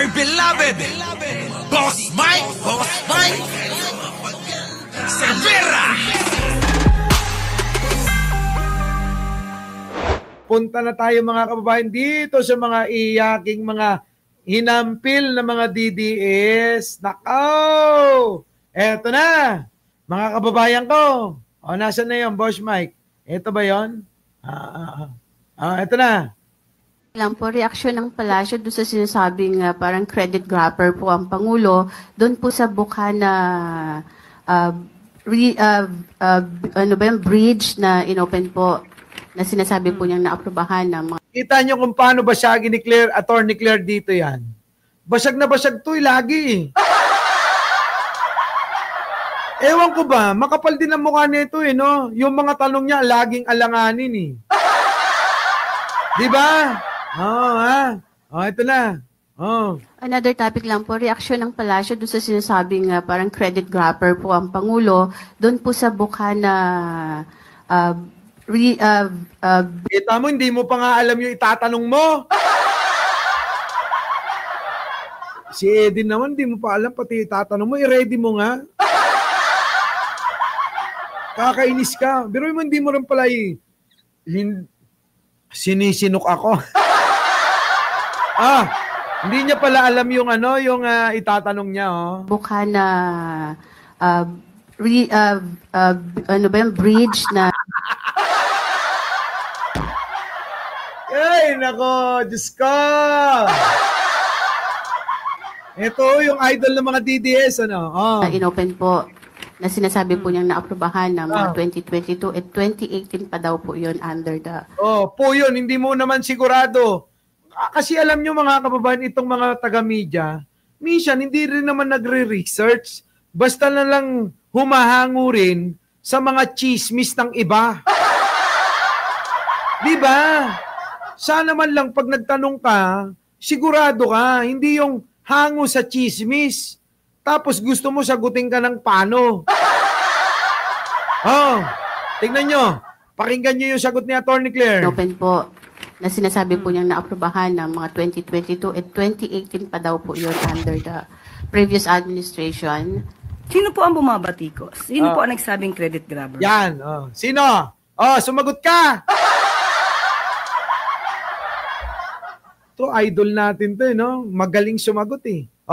my beloved Boss Mike Cervera. Punta na tayo mga kababayan dito sa mga iyaking mga hinampil na mga DDS. Nakaw! Eto na, mga kababayan ko. O, nasan na yun, Boss Mike? Eto ba yun? Eto na. Lang po, reaksyon ng palasyo doon sa sinasabing parang credit grabber po ang Pangulo, doon po sa Bukana bridge na inopen po, na sinasabi po niyang naaprubahan ng mga... Kita niyo kung paano ba siya giniclear, Attorney Claire dito yan. Basag na basag to lagi. Ewan ko ba, makapal din ang mukha nito no? Yung mga tanong niya, laging alanganin Di ba? Ito na. Another topic lang po, reaksyon ng palasyo doon sa sinasabing parang credit grabber po ang Pangulo, doon po sa Bukana Kita mo, hindi mo pa nga alam yung itatanong mo. Si Edin naman, hindi mo pa alam, pati itatanong mo, i-ready mo nga. Kakainis ka. Pero hindi mo rin pala sinisinok ako. Hindi niya pala alam yung yung itatanong niya, Bukana bridge na... Ay, nako, Diyos ko! Ito yung idol ng mga DDS, inopen po, na sinasabi po niyang naaprubahan ng mga 2022 at 2018 pa daw po yun under the... po yun, hindi mo naman sigurado. Kasi alam nyo mga kababayan, itong mga taga-media, minsan hindi rin naman nagre-research. Basta na lang humahango rin sa mga chismis ng iba. Diba? Sana man lang pag nagtanong ka, sigurado ka, hindi yung hango sa chismis. Tapos gusto mo sagutin ka ng paano. Tingnan nyo. Pakinggan nyo yung sagot ni Attorney Claire. Open po, na sinasabi po niyang naaprubahan ng mga 2022 at 2018 pa daw po yun under the previous administration. Sino po ang bumabatikos? Sino po ang nagsabing credit grabber? Yan. Sino? Sumagot ka! To idol natin to, Magaling sumagot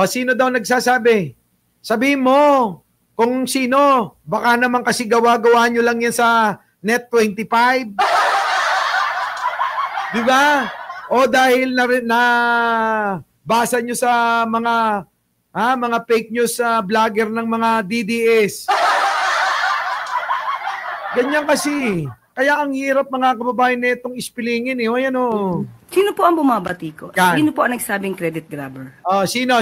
sino daw nagsasabi? Sabihin mo kung sino. Baka naman kasi gawa-gawa nyo lang yan sa Net25. Di ba? O dahil na basa nyo sa mga fake news sa vlogger ng mga DDS. Ganyan kasi. Kaya ang hirap mga kababayan na itong ispilingin Ayan Sino po ang bumabatikos? Yan. Sino po ang nagsabing credit grabber? Sino?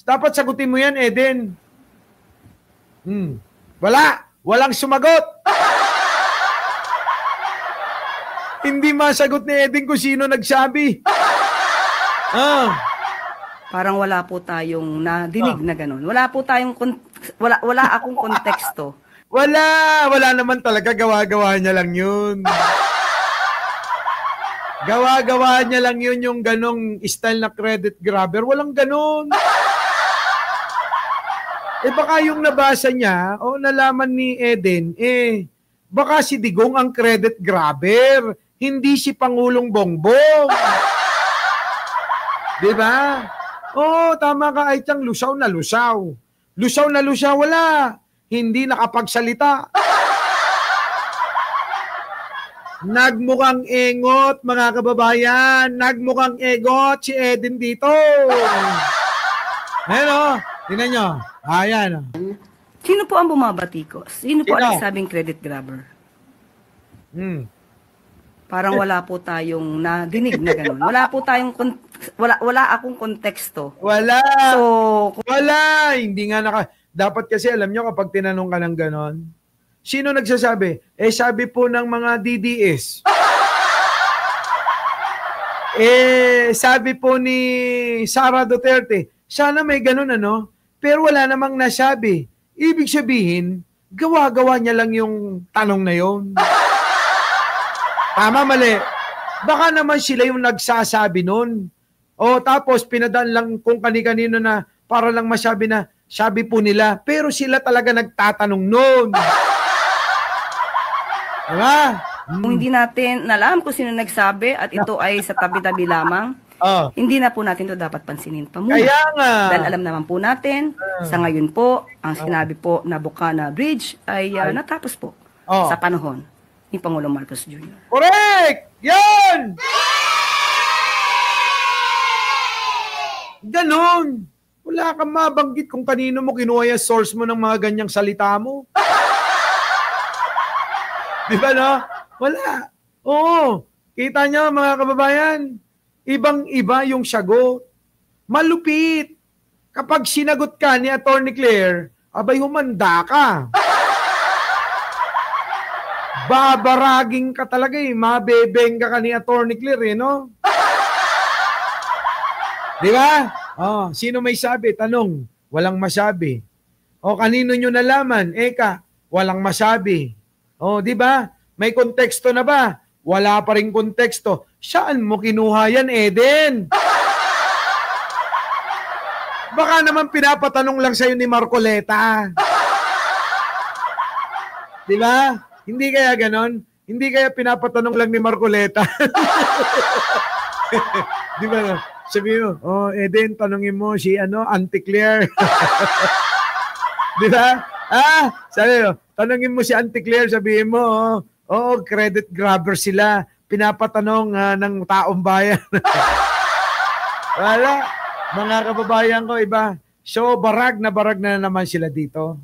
Dapat sagutin mo yan, Eden. Walang sumagot. Hindi masagot ni Eden kung sino nagsabi. Parang wala po tayong nadinig na ganun. Wala po tayong wala akong konteksto. Wala naman talaga, gawa-gawa niya lang yun. Gawa-gawa niya lang yun yung ganong style na credit grabber. Walang ganon. Baka yung nabasa niya o nalaman ni Eden, baka si Digong ang credit grabber, hindi si Pangulong Bongbong. Diba? Tama ka, Aitang, lusaw na lusaw. Lusaw na lusaw, wala. Hindi nakapagsalita. Nagmukhang engot, mga kababayan. Nagmukhang engot si Eden dito. Ayan tingnan nyo. Ayan Sino po ang bumabatikos? Sino po ang nagsabing credit grabber? Parang wala po tayong nadinig na ganun. Wala po tayong wala akong konteksto. Wala. So, wala. Hindi nga dapat kasi alam nyo kapag tinanong ka ng ganon, sino nagsasabi? Sabi po ng mga DDS. Sabi po ni Sara Duterte, sana may ganon pero wala namang nasabi. Ibig sabihin, gawa-gawa niya lang yung tanong na yon. Tama, mali. Baka naman sila yung nagsasabi nun. O tapos pinadaan lang kung kani-kanino na para lang masabi na sabi po nila. Pero sila talaga nagtatanong noon. Diba? Kung hindi natin alam kung sino nagsabi at ito ay sa tabi-tabi lamang, hindi na po natin ito dapat pansinin pa muna. Kaya nga. Dahil alam naman po natin, sa ngayon po, ang sinabi po na Bukana Bridge ay natapos po sa panahon ni Pangulong Marcos Jr. Correct! Yan! Ganon. Wala kang mabanggit kung kanino mo kinuha yung source mo ng mga ganyang salita mo. Di ba no? Wala. Oo. Kita nyo mga kababayan, ibang-iba yung sagot. Malupit. Kapag sinagot ka ni Atty. Claire, abay humanda ka. Babaraging ka talaga eh. Mabebengga ka ni Atty. Claire eh, no? Di ba? Oh, sino may sabi? Tanong. Walang masabi. O kanino nyo nalaman? Eka, walang masabi. O, di ba? May konteksto na ba? Wala pa rin konteksto. Saan mo kinuha yan, Eden? Baka naman pinapatanong lang sa'yo ni Marcoleta. Di ba? Hindi kaya ganon? Hindi kaya pinapatanong lang ni Marcoleta? Di ba? Sabi mo, oh, Eden, tanongin mo si Auntie Claire. Di ba? Sabi mo, tanongin mo si Auntie Claire, sabihin mo, credit grabber sila. Pinapatanong ng taong bayan. Wala. Mga kababayan ko, iba. So, barag na naman sila dito.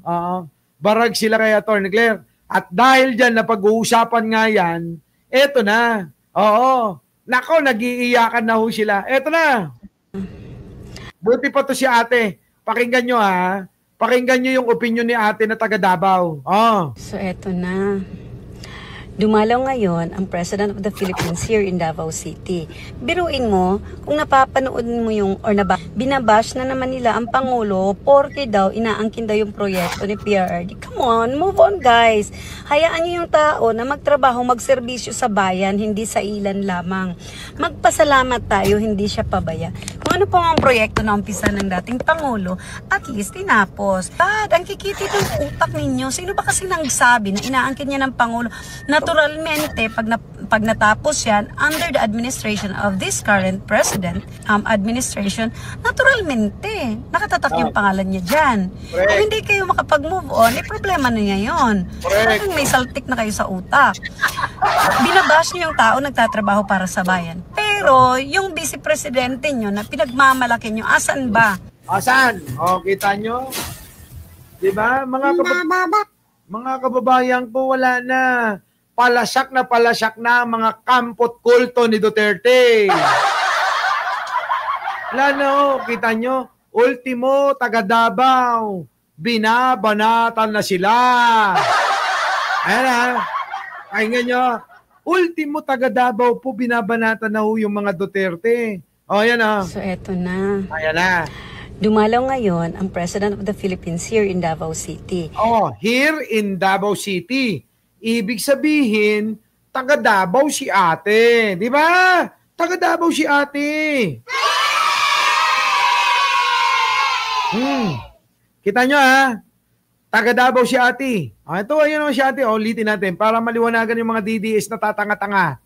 Barag sila kay Atty. Claire. At dahil dyan, napag-uusapan nga yan, eto na. Oo. Nako, nag-iiyakan na ho sila. Eto na. Buti pa to si ate. Pakinggan nyo ha. Pakinggan nyo yung opinion ni ate na taga Davao. So eto na. Dumalaw ngayon ang President of the Philippines here in Davao City. Biruin mo, kung napapanood mo yung, binabash na naman nila ang Pangulo porke daw inaangkin daw yung proyekto ni PRRD. Come on, move on guys. Hayaan nyo yung tao na magtrabaho, magserbisyo sa bayan, hindi sa ilan lamang. Magpasalamat tayo, hindi siya pabaya. Kung ano po ang proyekto na umpisa ng dating Pangulo, at least tinapos. Ang kikiti ng utak ninyo, sino ba kasi nagsabi na inaangkin niya ng Pangulo? Naturalmente, pag natapos yan, under the administration of this current president, administration, naturalmente, nakatatak yung pangalan niya dyan. Kung hindi kayo makapag-move on, problema na niya yun. Parang may saltik na kayo sa utak. Binabash niyo yung tao nagtatrabaho para sa bayan. Pero, yung vice-presidente nyo na pinagmamalaki nyo, asan ba? Asan? Kita nyo? Diba? Mga kababayan ko, wala na. Palasak na mga kampot kulto ni Duterte. Wala na kita nyo. Ultimo, taga Davao. Binabanatan na sila. Ayan ha. Pakinggan nyo. Ultimo, taga Davao po, binabanatan na yung mga Duterte. Ayan ha. So eto na. Ayan na. Dumalaw ngayon ang President of the Philippines here in Davao City. Here in Davao City. Ibig sabihin, taga Davao si ate. Di ba? Taga Davao si ate. Kita nyo ha? Taga Davao si ate. Ito, ayun si ate. Ulitin natin para maliwanagan yung mga DDS na tatanga-tanga.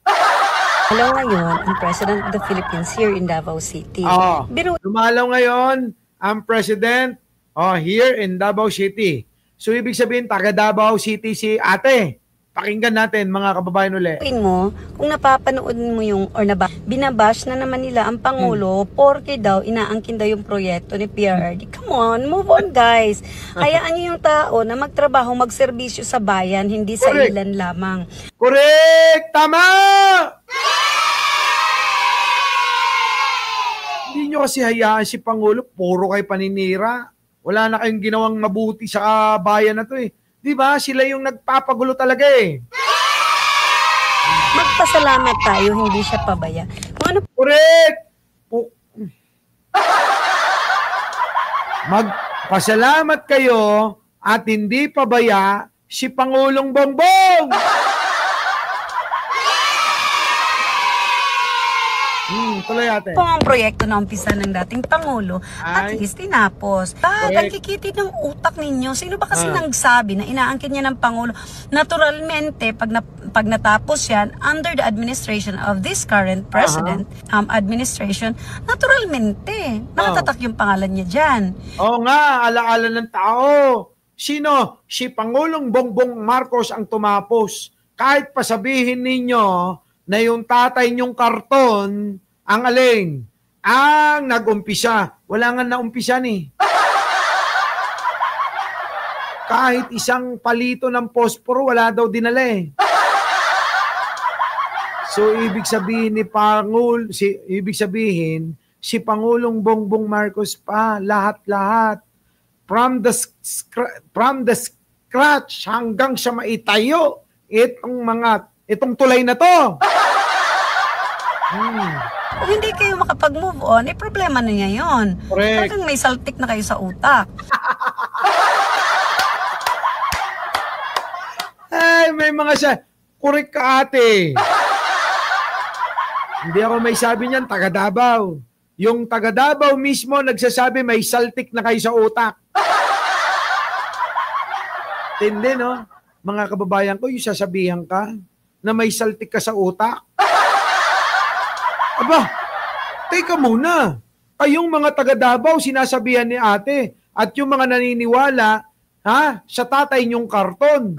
Dumalaw ngayon ang President of the Philippines here in Davao City. Dumalaw ngayon ang President here in Davao City. So, ibig sabihin, taga Davao City si ate. Pakinggan natin mga kababayan ulit. Mo, kung napapanood mo yung, binabash na naman nila ang Pangulo porke daw inaangkin daw yung proyekto ni PRRD. Come on, move on guys. Hayaan nyo yung tao na magtrabaho, magserbisyo sa bayan, hindi sa ilan lamang. Correct! Tama! Hindi nyo kasi hayaan si Pangulo, puro kay paninira. Wala na kayong ginawang mabuti sa bayan na to eh. Di ba? Sila yung nagpapagulo talaga eh. Magpasalamat tayo, hindi siya pabaya. Kung ano... Correct! Magpasalamat kayo at hindi pabaya si Pangulong Bongbong! tuloy ate. Po ang proyekto na umpisa ng dating Pangulo, at Ay. least tinapos. Ang kikitid ng utak ninyo. Sino ba kasi nagsabi na inaangkin niya ng Pangulo? Naturalmente, pag natapos yan, under the administration of this current president, administration, naturalmente, nakatatak yung pangalan niya dyan. Oo nga, alaala ng tao. Sino? Si Pangulong Bongbong Marcos ang tumapos. Kahit pasabihin ninyo na yung tatay niyong karton, ang aling, ang nag-umpisa. Wala nga na-umpisa ni. Kahit isang palito ng posporo, wala daw dinala eh. So, ibig sabihin si Pangulong Bongbong Marcos pa, lahat-lahat. From the scratch hanggang sa maitayo itong tulay na to. Kung hindi kayo makapag-move on, problema na niya yun. Correct. Talagang may saltik na kayo sa utak. Ay, may mga siya. Correct ka ate. Hindi ako may sabi niyan, taga Davao. Yung taga Davao mismo nagsasabi may saltik na kayo sa utak. Tindi, no? Mga kababayan ko, yung sasabihan ka na may saltik ka sa utak. Aba, teka muna. Kayong mga taga Davao, sinasabihan ni ate, at yung mga naniniwala, sa tatay niyong karton.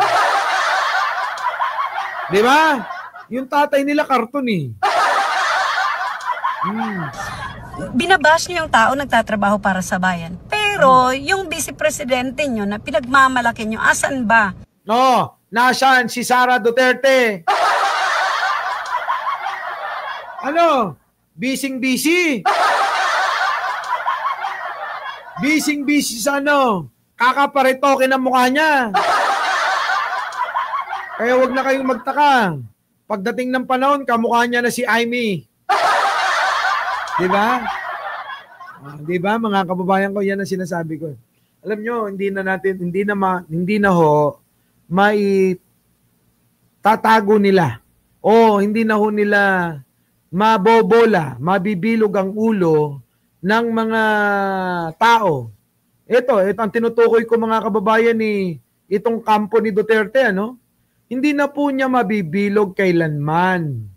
Di ba? Yung tatay nila karton eh. Binabash niyo yung tao nagtatrabaho para sa bayan. Pero yung vice presidente niyo na pinagmamalaki niyo, asan ba? No, nasaan si Sara Duterte? Ano? Bising-busy. Bising-busy sa ano? Kakaparitokin ang mukha niya. Kaya wag na kayong magtaka. Pagdating ng panahon, kamukha niya na si Amy. Di ba? Di ba, mga kababayan ko, yan ang sinasabi ko. Alam nyo, hindi na ho tatago nila. O hindi na ho nila mabobola, mabibilog ang ulo ng mga tao. Ito ang tinutukoy ko, mga kababayan, ni itong kampo ni Duterte, ano? Hindi na po niya mabibilog kailanman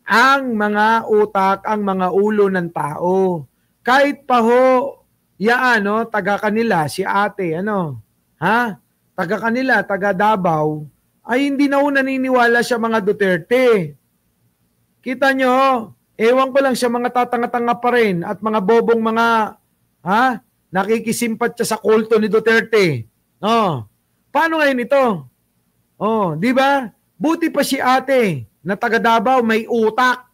ang mga utak, ang mga ulo ng tao. Kahit pa ho, taga kanila, si ate, taga kanila, taga Davao, ay hindi na ho naniniwala sa mga Duterte. Kita nyo, ewan ko lang sa mga tatanga-tanga pa rin at mga bobong mga, nakikisimpat siya sa kulto ni Duterte. Paano ngayon ito? Di ba? Buti pa si ate na taga Davao may utak.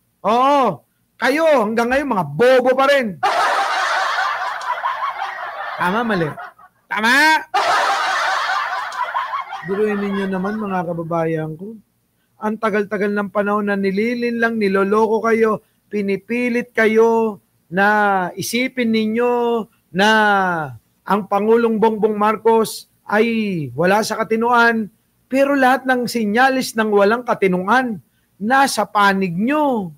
Kayo hanggang ngayon mga bobo pa rin. Tama, mali. Tama! Duruin ninyo naman, mga kababayan ko. Ang tagal-tagal ng panahon na nililin lang, niloloko kayo, pinipilit kayo na isipin ninyo na ang Pangulong Bongbong Marcos ay wala sa katinuan, pero lahat ng sinyalis ng walang katinuan nasa panig nyo.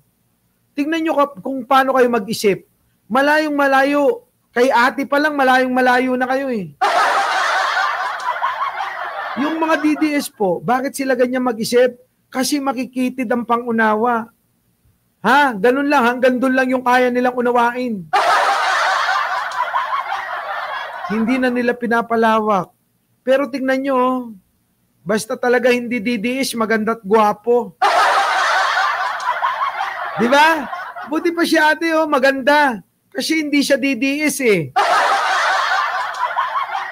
Tingnan nyo kung paano kayo mag-isip. Malayong malayo. Kay ate pa lang, malayong malayo na kayo eh. Yung mga DDS po, bakit sila ganyan mag-isip? Kasi makikitid ang pangunawa. Ganun lang, hanggang doon lang yung kaya nilang unawain. Hindi na nila pinapalawak. Pero tingnan nyo, basta talaga hindi DDS, maganda't gwapo. Di ba? Buti pa si ate, maganda. Kasi hindi siya DDS eh.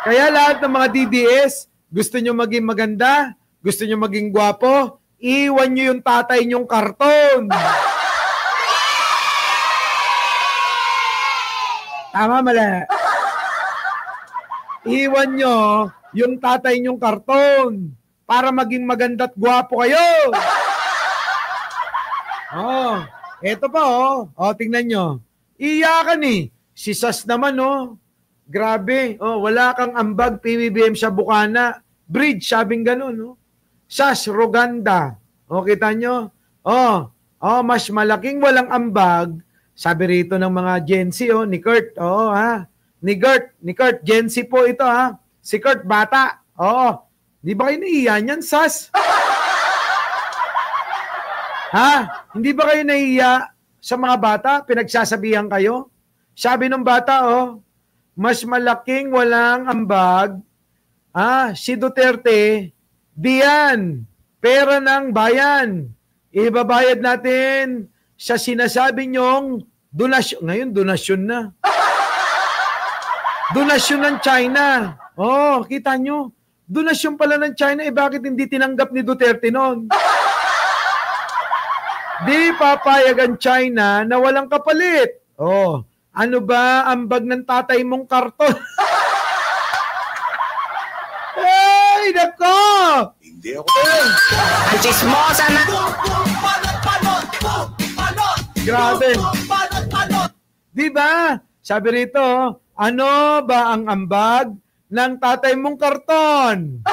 Kaya lahat ng mga DDS, gusto nyo maging maganda, gusto nyo maging gwapo, iwan nyo yung tatay nyong karton. Tama, mali. Iwan nyo yung tatay nyong karton para maging maganda't gwapo kayo. Eto pa tingnan nyo. Iyakan eh. Si Sas naman grabe. Wala kang ambag PBBM sa Bukana. Bridge, sabing ganun Sas, Roganda. Kita nyo? Mas malaking walang ambag Sabi rito ng mga Gen Z, ni Kurt, ni Kurt, Gen Z po ito, si Kurt, bata. Di ba kayo naiiya niyan, Sas? Hindi ba kayo naiiya sa mga bata? Pinagsasabihan kayo? Sabi ng bata, mas malaking walang ambag, si Duterte, diyan, pera ng bayan. Ibabayad natin sa sinasabi nyong donasyon. Ngayon, donasyon na. Donasyon ng China. Kita nyo. Donasyon pala ng China, bakit hindi tinanggap ni Duterte noon? Di papayag ang China na walang kapalit. Ano ba ang bag ng tatay mong karton? Hey, nako! Hindi ako. Ang chismosa na. Grabe. Di ba? Sabi rito, ano ba ang ambag ng tatay mong karton?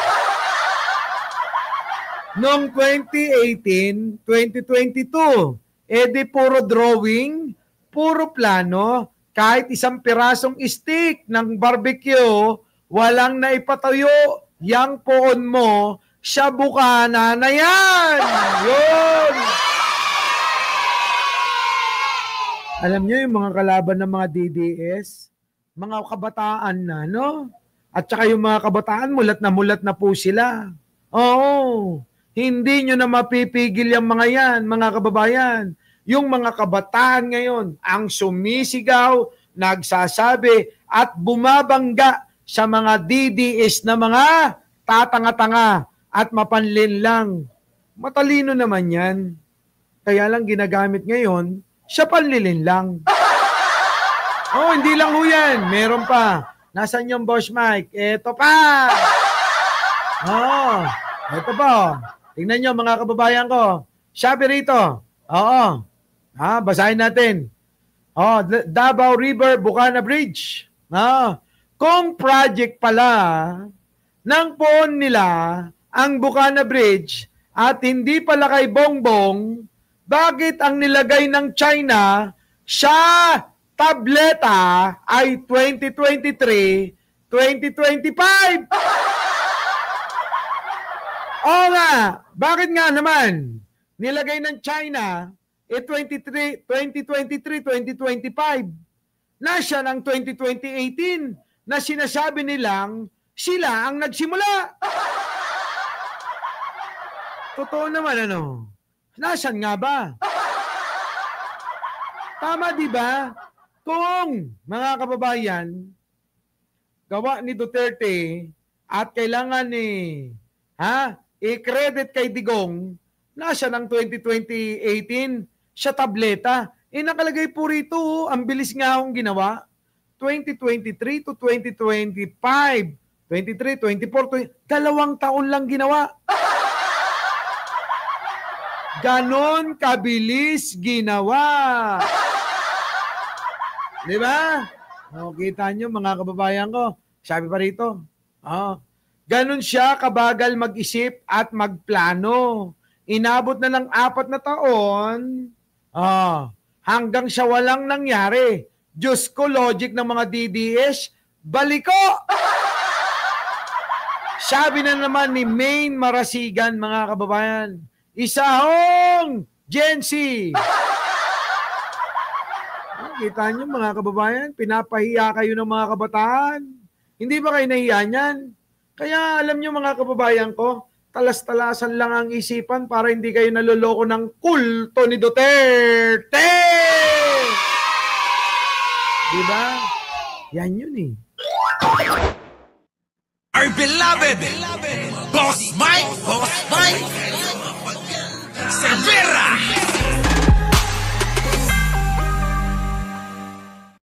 Noong 2018, 2022, di puro drawing, puro plano, kahit isang pirasong stick ng barbecue, walang naipatayo, yang poon mo, siya bukana na yan! Yun! Alam niyo yung mga kalaban ng mga DDS, mga kabataan na, no? At saka yung mga kabataan, mulat na po sila. Hindi nyo na mapipigil yung mga yan, mga kababayan. Yung mga kabataan ngayon, ang sumisigaw, nagsasabi, at bumabangga sa mga DDS na mga tatanga-tanga at mapanlin lang. Matalino naman yan. Kaya lang ginagamit ngayon, siya panlilin lang. Hindi lang ho yan. Meron pa. Nasaan yung Boss Mike? Eto pa. Eto pa. Tingnan nyo mga kababayan ko. Sabi rito. Basahin natin. Davao River, Bukana Bridge. Kung project pala ng poon nila ang Bukana Bridge at hindi pala kay Bongbong, bakit ang nilagay ng China sa tableta ay 2023, 2025? Bakit nga naman nilagay ng China 2023, 2025? Nasya ng 2018 na sinasabi nilang sila ang nagsimula. Totoo naman Nasaan nga ba? Tama di ba? Kung mga kababayan, gawa ni Duterte at kailangan i-credit kay Digong, nasa ng 2018 siya tableta. Nakalagay po rito, ang bilis nga akong ginawa, 2023 to 2025. 23, 24, 2 taon lang ginawa. Ganon kabilis ginawa. Di ba? Kita nyo mga kababayan ko. Sabi pa rito. Ganon siya kabagal mag-isip at magplano. Inabot na ng 4 na taon. Hanggang siya walang nangyari. Diyos ko, logic ng mga DDS, baliko! Sabi na naman ni Maine Marasigan, mga kababayan, isahong Gen Z. Kita nyo mga kababayan, pinapahiya kayo ng mga kabataan. Hindi ba kayo nahiya niyan? Kaya alam nyo mga kababayan ko, talas-talasan lang ang isipan para hindi kayo naloloko ng kulto ni Duterte. Diba? Yan yun Our beloved Boss Mike, Boss Mike.